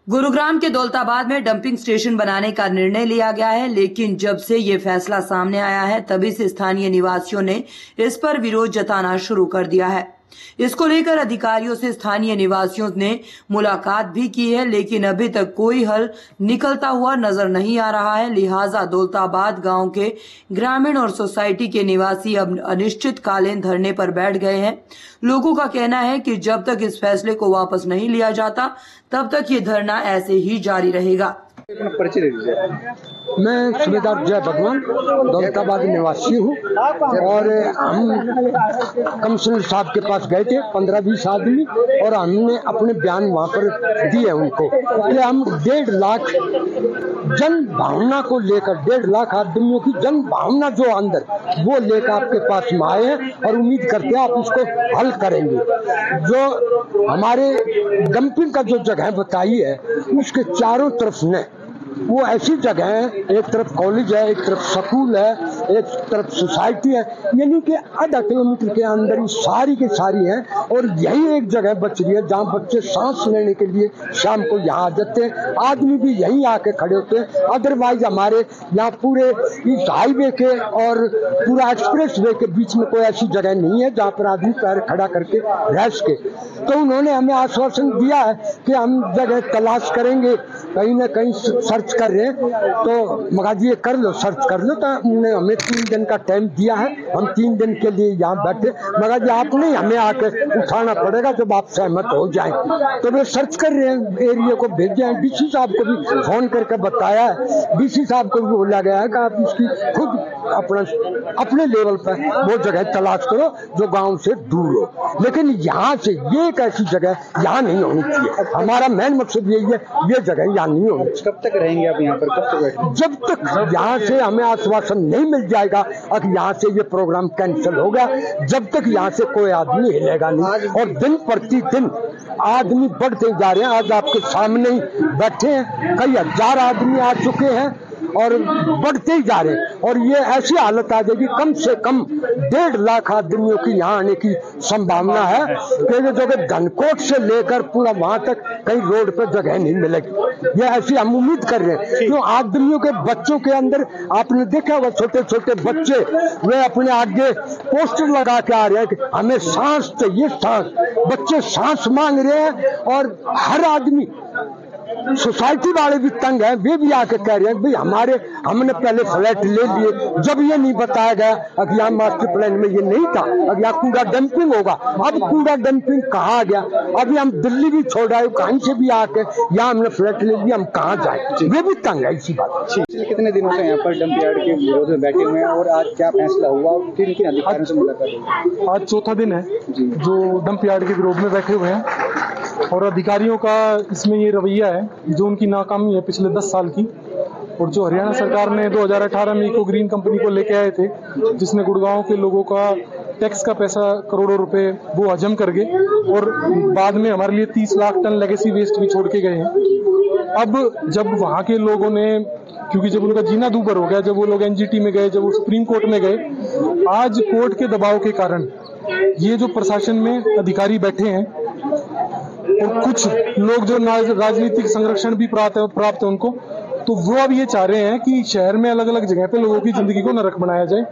गुरुग्राम के दौलताबाद में dumping station बनाने का निर्णय लिया गया है, लेकिन जब से ये फैसला सामने आया है तभी से स्थानीय निवासियों ने इस पर विरोध जताना शुरू कर दिया है। इसको लेकर अधिकारियों से स्थानीय निवासियों ने मुलाकात भी की है, लेकिन अभी तक कोई हल निकलता हुआ नजर नहीं आ रहा है। लिहाजा दौलताबाद गांव के ग्रामीण और सोसाइटी के निवासी अब अनिश्चितकालीन धरने पर बैठ गए हैं। लोगों का कहना है कि जब तक इस फैसले को वापस नहीं लिया जाता तब तक ये धरना ऐसे ही जारी रहेगा। मैं सूबेदार जय भगवान दौलताबाद निवासी हूँ और हम कमिश्नर साहब के पास गए थे 15-20 आदमी और हमने अपने बयान वहाँ पर दिए उनको कि हम 1.5 लाख जन भावना को लेकर 1.5 लाख आदमियों की जन भावना जो अंदर वो लेकर आपके पास में आए हैं और उम्मीद करते हैं आप इसको हल करेंगे। जो हमारे डंपिंग का जो जगह बताई है उसके चारों तरफ ने वो ऐसी जगह है, एक तरफ कॉलेज है, एक तरफ स्कूल है, एक तरफ सोसाइटी है, यानी कि आधा किलोमीटर के अंदर ही सारी की सारी है और यही एक जगह बच रही है जहाँ बच्चे सांस लेने के लिए शाम को यहाँ आ जाते हैं। आदमी भी यहीं आके खड़े होते हैं। अदरवाइज हमारे यहाँ पूरे इस हाईवे के और पूरा एक्सप्रेस वे के बीच में कोई ऐसी जगह नहीं है जहाँ पर आदमी पैर खड़ा करके रह सके। तो उन्होंने हमें आश्वासन दिया है कि हम जगह तलाश करेंगे, कहीं ना कहीं सर्च कर रहे हैं। तो मगा जी ये कर लो, सर्च कर लो। तो उन्होंने हमें 3 दिन का टाइम दिया है, हम 3 दिन के लिए यहाँ बैठे। मगा जी आपने हमें आके उठाना पड़ेगा जब आप सहमत हो जाएं। तो वे सर्च कर रहे हैं, एरिया को भेजे हैं। डीसी साहब को भी फोन करके बताया है, डीसी साहब को भी बोला गया है कि आप इसकी खुद अपने लेवल पर वो जगह तलाश करो जो गांव से दूर हो। लेकिन यहाँ से ये एक ऐसी जगह यहाँ नहीं होनी चाहिए। हमारा मेन मकसद यही है, ये जगह यहाँ नहीं होनी चाहिए। कब तक रहेंगे आप यहाँ पर, कब तक बैठेंगे? जब तक यहाँ से हमें आश्वासन नहीं मिल जाएगा अब यहाँ से ये प्रोग्राम कैंसिल होगा, जब तक यहाँ से कोई आदमी हिलेगा नहीं। और दिन प्रतिदिन आदमी बढ़ते जा रहे हैं। आज आपके सामने ही बैठे हैं, कई हजार आदमी आ चुके हैं और बढ़ते ही जा रहे हैं। और ये ऐसी हालत आ जाएगी कम से कम 1.5 लाख आदमियों की यहाँ आने की संभावना है कि जो कि धनकोट से लेकर पूरा वहां तक कहीं रोड पर जगह नहीं मिलेगी। ये ऐसी हम उम्मीद कर रहे हैं क्यों आदमियों के बच्चों के अंदर आपने देखा हुआ छोटे छोटे बच्चे वे अपने आगे पोस्टर लगा के आ रहे हैं कि हमें सांस चाहिए, सांस। बच्चे सांस मांग रहे हैं और हर आदमी सोसाइटी वाले भी तंग है। वे भी आके कह रहे हैं भाई हमने पहले फ्लैट ले लिए, जब ये नहीं बताया गया अब यहाँ मास्टर प्लान में ये नहीं था, अब यहाँ कूड़ा डंपिंग होगा। अब कूड़ा डंपिंग कहाँ गया? अभी हम दिल्ली भी छोड़ आए, कहीं से भी आके यहाँ हमने फ्लैट ले लिया, हम कहाँ जाए? वे भी तंग है इसी बात। कितने दिनों से यहाँ पर डंप यार्ड के विरोध में बैठे हुए हैं और आज क्या फैसला हुआ, किन किन अधिकारियों से मुलाकात हुई? आज चौथा दिन है जो डंप यार्ड के विरोध में बैठे हुए हैं और अधिकारियों का इसमें ये रवैया है जो उनकी नाकामी है पिछले 10 साल की। और जो हरियाणा सरकार ने 2018 में इको ग्रीन कंपनी को लेके आए थे, जिसने गुड़गांव के लोगों का टैक्स का पैसा करोड़ों रुपए वो हजम कर गए और बाद में हमारे लिए 30 लाख टन लेगेसी वेस्ट भी छोड़ के गए हैं। अब जब वहाँ के लोगों ने, क्योंकि जब उनका जीना दूभर हो गया, जब वो लोग एनजीटी में गए, जब वो सुप्रीम कोर्ट में गए, आज कोर्ट के दबाव के कारण ये जो प्रशासन में अधिकारी बैठे हैं और कुछ लोग जो राजनीतिक संरक्षण भी प्राप्त है उनको, तो वो अब ये चाह रहे हैं कि शहर में अलग अलग जगह पे लोगों की जिंदगी को नरक बनाया जाए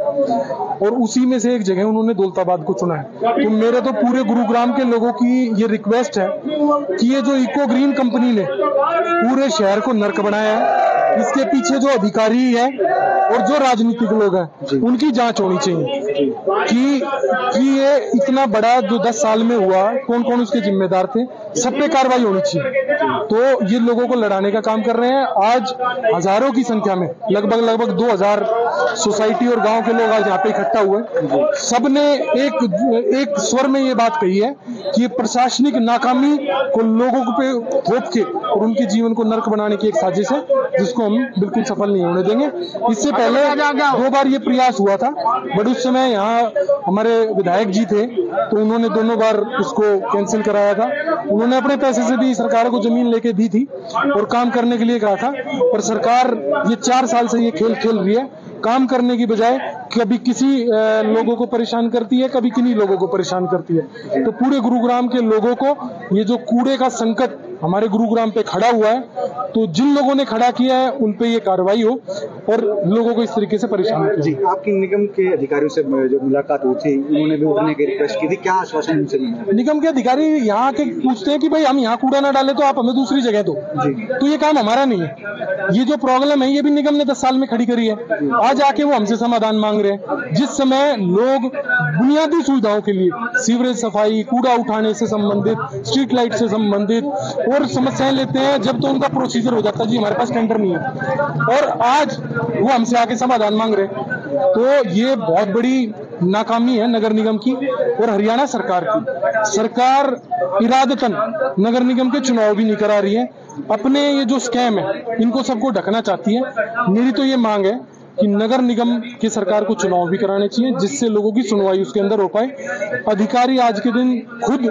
और उसी में से एक जगह उन्होंने दौलताबाद को चुना है। तो मेरे तो पूरे गुरुग्राम के लोगों की ये रिक्वेस्ट है कि ये जो इको ग्रीन कंपनी ने पूरे शहर को नरक बनाया है, इसके पीछे जो अधिकारी है और जो राजनीतिक लोग हैं उनकी जांच होनी चाहिए कि ये इतना बड़ा जो 10 साल में हुआ, कौन कौन उसके जिम्मेदार थे, सब पे कार्रवाई होनी चाहिए। तो ये लोगों को लड़ाने का काम कर रहे हैं। आज हजारों की संख्या में लगभग 2000 सोसाइटी और गांव के लोग आज यहाँ पे इकट्ठा हुए। सबने एक स्वर में ये बात कही है कि ये प्रशासनिक नाकामी को लोगों पे थोप के और उनके जीवन को नरक बनाने की एक साजिश है, जिसको हम बिल्कुल सफल नहीं होने देंगे। इससे पहले 2 बार ये प्रयास हुआ था, बट उस समय यहाँ हमारे विधायक जी थे तो उन्होंने दोनों बार उसको कैंसिल कराया था। उन्होंने अपने पैसे से भी सरकार को जमीन लेके दी थी और काम करने के लिए कहा था, पर सरकार ये 4 साल से ये खेल खेल रही है। काम करने की बजाय कभी किसी लोगों को परेशान करती है, कभी किन्हीं लोगों को परेशान करती है। तो पूरे गुरुग्राम के लोगों को ये जो कूड़े का संकट हमारे गुरुग्राम पे खड़ा हुआ है, तो जिन लोगों ने खड़ा किया है उन पे ये कार्रवाई हो और लोगों को इस तरीके से परेशान किया। जी, आपकी निगम के अधिकारियों से जो मुलाकात हुई थी, उन्होंने भी उठने की रिक्वेस्ट की थी, क्या आश्वासन उनसे मिला? निगम के अधिकारी यहाँ के पूछते हैं कि भाई हम यहाँ कूड़ा ना डाले तो आप हमें दूसरी जगह दो, तो ये काम हमारा नहीं है। ये जो प्रॉब्लम है ये भी निगम ने 10 साल में खड़ी करी है, आज आके वो हमसे समाधान मांग रहे हैं। जिस समय लोग बुनियादी सुविधाओं के लिए सीवरेज सफाई, कूड़ा उठाने से संबंधित, स्ट्रीट लाइट से संबंधित और समस्याएं लेते हैं, जब तो उनका प्रोसीजर हो जाता है जी हमारे पास टेंडर नहीं है, और आज वो हमसे आके समाधान मांग रहे हैं। तो ये बहुत बड़ी नाकामी है नगर निगम की और हरियाणा सरकार की। सरकार इरादतन नगर निगम के चुनाव भी नहीं करा रही है, अपने ये जो स्कैम है इनको सबको ढकना चाहती है। मेरी तो ये मांग है कि नगर निगम की सरकार को चुनाव भी कराने चाहिए, जिससे लोगों की सुनवाई उसके अंदर हो पाए। अधिकारी आज के दिन खुद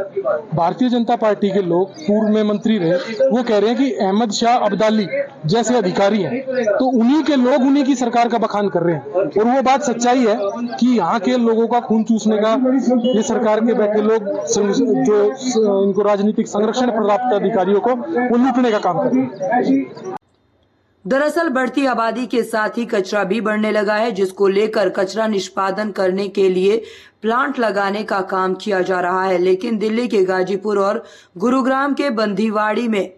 भारतीय जनता पार्टी के लोग, पूर्व में मंत्री रहे, वो कह रहे हैं कि अहमद शाह अब्दाली जैसे अधिकारी हैं, तो उन्हीं के लोग उन्हीं की सरकार का बखान कर रहे हैं। और वो बात सच्चाई है कि यहाँ के लोगों का खून चूसने का ये सरकार के बैठे लोग, जो इनको राजनीतिक संरक्षण प्राप्त अधिकारियों को, वो लूटने का काम कर रहे हैं। दरअसल बढ़ती आबादी के साथ ही कचरा भी बढ़ने लगा है, जिसको लेकर कचरा निष्पादन करने के लिए प्लांट लगाने का काम किया जा रहा है। लेकिन दिल्ली के गाजीपुर और गुरुग्राम के बंधीवाड़ी में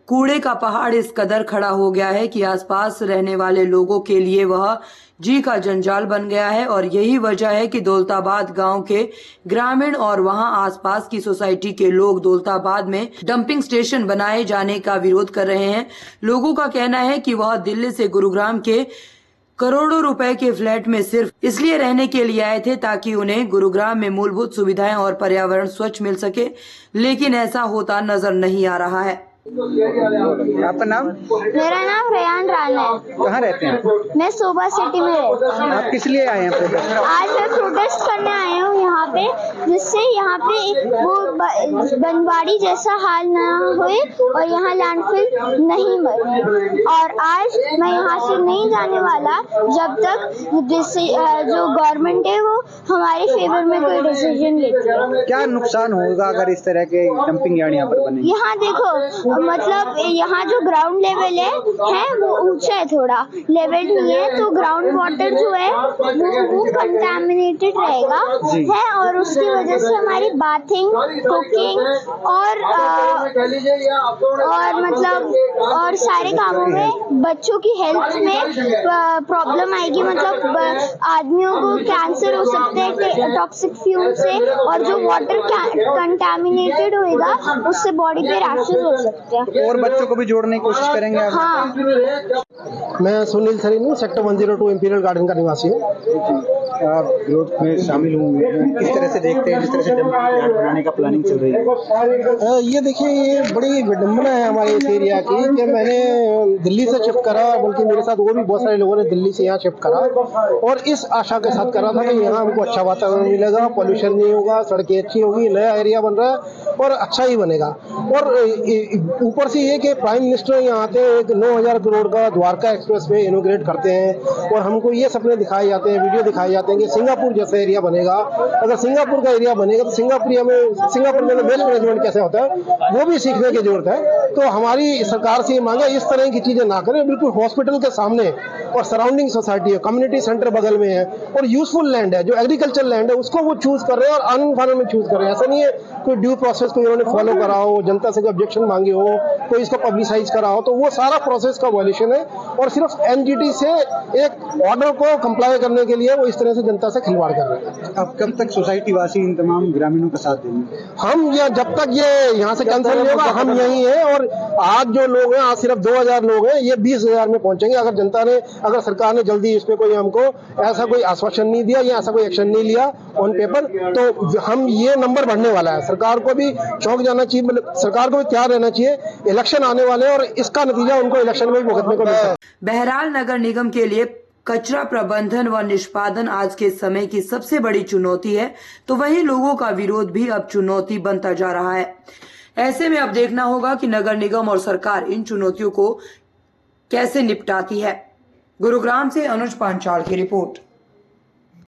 कूड़े का पहाड़ इस कदर खड़ा हो गया है कि आसपास रहने वाले लोगों के लिए वह जी का जंजाल बन गया है। और यही वजह है कि दौलताबाद गांव के ग्रामीण और वहां आसपास की सोसाइटी के लोग दौलताबाद में डंपिंग स्टेशन बनाए जाने का विरोध कर रहे हैं। लोगों का कहना है कि वह दिल्ली से गुरुग्राम के करोड़ों रुपए के फ्लैट में सिर्फ इसलिए रहने के लिए आए थे ताकि उन्हें गुरुग्राम में मूलभूत सुविधाएं और पर्यावरण स्वच्छ मिल सके, लेकिन ऐसा होता नजर नहीं आ रहा है। आपका नाम? मेरा नाम रेयान राना है। कहाँ रहते हैं? मैं सोबा सिटी में रहती हूँ। आप किस लिए आए हैं प्रोटेस्ट? आज मैं प्रोटेस्ट करने आया हूँ यहाँ पे, जिससे यहाँ पे वो बनवाड़ी जैसा हाल ना होए और यहाँ लैंडफिल नहीं मरे। और आज मैं यहाँ से नहीं जाने वाला जब तक जो गवर्नमेंट है वो हमारे फेवर में कोई डिसीजन लेती है। क्या नुकसान होगा अगर इस तरह के डंपिंग यार्ड यहाँ पर बने? यहाँ देखो, मतलब यहाँ जो ग्राउंड लेवल है वो ऊंचा है, थोड़ा लेवल नहीं है, तो ग्राउंड वाटर जो है वो कंटामिनेटेड रहेगा है, और उसकी वजह से हमारी बाथिंग, कुकिंग और मतलब और सारे कामों में बच्चों की हेल्थ में प्रॉब्लम आएगी। मतलब आदमियों को कैंसर हो सकते हैं टॉक्सिक फ्यूम से, और जो वाटर कंटामिनेटेड होएगा उससे बॉडी पे रैशेस हो सकते हैं। और बच्चों को भी जोड़ने की कोशिश करेंगे आप? हाँ। मैं Sunil Sareen, sector 102 imperial garden का निवासी हूँ। आप विरोध में शामिल होंगे, किस तरह से देखते हैं जिस तरह से डंपिंग यार्ड बनाने का प्लानिंग चल रही है? ये देखिए, ये बड़ी विडम्बना है हमारे इस एरिया की कि मैंने दिल्ली से शिफ्ट करा, बल्कि मेरे साथ और भी बहुत सारे लोगों ने दिल्ली से यहाँ शिफ्ट करा, और इस आशा के साथ करा था कि यहाँ हमको अच्छा वातावरण मिलेगा, पॉल्यूशन नहीं होगा, सड़कें अच्छी होगी, नया एरिया बन रहा है और अच्छा ही बनेगा। और ऊपर से ये कि प्राइम मिनिस्टर यहाँ आते हैं, 9,000 करोड़ का द्वारका एक्सप्रेस वे इनोग्रेट करते हैं, और हमको ये सपने दिखाए जाते हैं, वीडियो दिखाए जाते हैं कि सिंगापुर जैसा एरिया बनेगा। अगर सिंगापुर का एरिया बनेगा तो सिंगापुर में वेस्ट मैनेजमेंट कैसे होता है वो भी सीखने की जरूरत है। तो हमारी सरकार से ये मांगे, इस तरह की चीजें ना करें, बिल्कुल हॉस्पिटल के सामने और सराउंडिंग सोसाइटी है, कम्युनिटी सेंटर बगल में है, और यूजफुल लैंड है, जो एग्रीकल्चर लैंड है उसको वो चूज कर रहे हैं और आनंद फानंद में चूज कर रहे हैं। ऐसा नहीं है कोई ड्यू प्रोसेस को उन्होंने फॉलो करा हो, जनता से कोई ऑब्जेक्शन मांगे हो, कोई इसको पब्लिसाइज करा हो, तो वो सारा प्रोसेस का वायलेशन है। और सिर्फ एनजीटी से एक ऑर्डर को कंप्लाई करने के लिए वो इस तरह से जनता से खिलवाड़ कर रहे हैं। अब कब तक सोसाइटी वासी इन तमाम ग्रामीणों का साथ देंगे? हम जब तक ये यहाँ से कैंसिल नहीं होगा हम यही हैं। और आज जो लोग हैं, आज सिर्फ 2,000 लोग हैं, ये 20,000 में पहुंचेंगे अगर सरकार ने जल्दी इस पे कोई हमको ऐसा कोई आश्वासन नहीं दिया या ऐसा कोई एक्शन नहीं लिया ऑन पेपर, तो हम ये नंबर बढ़ने वाला है। सरकार को भी चौंक जाना चाहिए, सरकार को भी तैयार रहना चाहिए, इलेक्शन आने वाले हैं और इसका नतीजा उनको इलेक्शन में भी भुगतने को मिलता है। बहरहाल नगर निगम के लिए कचरा प्रबंधन व निष्पादन आज के समय की सबसे बड़ी चुनौती है, तो वहीं लोगों का विरोध भी अब चुनौती बनता जा रहा है। ऐसे में अब देखना होगा कि नगर निगम और सरकार इन चुनौतियों को कैसे निपटाती है। गुरुग्राम से अनुज पांचाल की रिपोर्ट।